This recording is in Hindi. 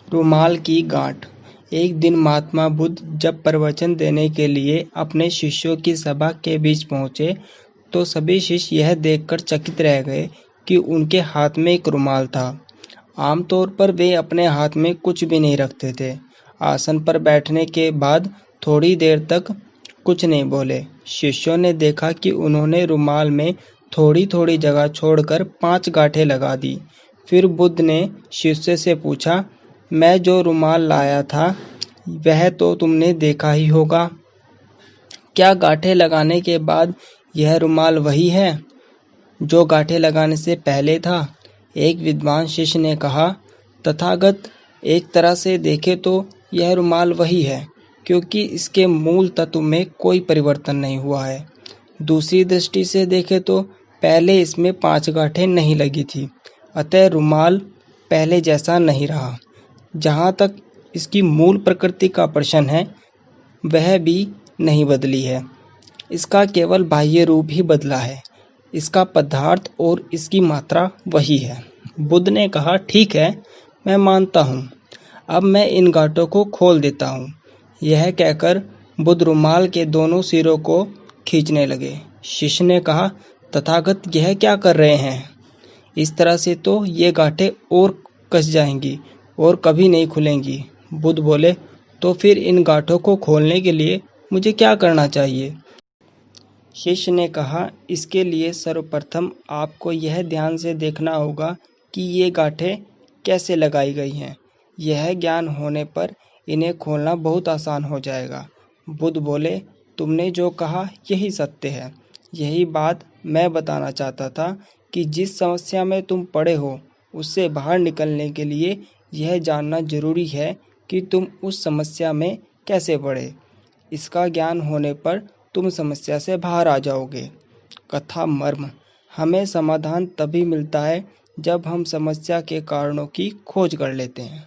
रुमाल की गांठ। एक दिन महात्मा बुद्ध जब प्रवचन देने के लिए अपने शिष्यों की सभा के बीच पहुंचे तो सभी शिष्य यह देखकर चकित रह गए कि उनके हाथ में एक रुमाल था। आमतौर पर वे अपने हाथ में कुछ भी नहीं रखते थे। आसन पर बैठने के बाद थोड़ी देर तक कुछ नहीं बोले। शिष्यों ने देखा कि उन्होंने रुमाल में थोड़ी थोड़ी जगह छोड़कर 5 गांठें लगा दी। फिर बुद्ध ने शिष्य से पूछा, मैं जो रुमाल लाया था वह तो तुमने देखा ही होगा। क्या गांठें लगाने के बाद यह रुमाल वही है जो गांठें लगाने से पहले था? एक विद्वान शिष्य ने कहा, तथागत, एक तरह से देखें तो यह रुमाल वही है, क्योंकि इसके मूल तत्व में कोई परिवर्तन नहीं हुआ है। दूसरी दृष्टि से देखें तो पहले इसमें 5 गांठें नहीं लगी थी, अतः रुमाल पहले जैसा नहीं रहा। जहाँ तक इसकी मूल प्रकृति का प्रश्न है, वह भी नहीं बदली है। इसका केवल बाह्य रूप ही बदला है। इसका पदार्थ और इसकी मात्रा वही है। बुद्ध ने कहा, ठीक है, मैं मानता हूँ। अब मैं इन गांठों को खोल देता हूँ। यह कहकर बुद्ध रुमाल के दोनों सिरों को खींचने लगे। शिष्य ने कहा, तथागत, यह क्या कर रहे हैं? इस तरह से तो ये गांठें और कस जाएंगी और कभी नहीं खुलेंगी। बुद्ध बोले, तो फिर इन गांठों को खोलने के लिए मुझे क्या करना चाहिए? शिष्य ने कहा, इसके लिए सर्वप्रथम आपको यह ध्यान से देखना होगा कि ये गांठें कैसे लगाई गई हैं। यह ज्ञान होने पर इन्हें खोलना बहुत आसान हो जाएगा। बुद्ध बोले, तुमने जो कहा यही सत्य है। यही बात मैं बताना चाहता था कि जिस समस्या में तुम पड़े हो उससे बाहर निकलने के लिए यह जानना जरूरी है कि तुम उस समस्या में कैसे पड़े। इसका ज्ञान होने पर तुम समस्या से बाहर आ जाओगे। कथा मर्म। हमें समाधान तभी मिलता है जब हम समस्या के कारणों की खोज कर लेते हैं।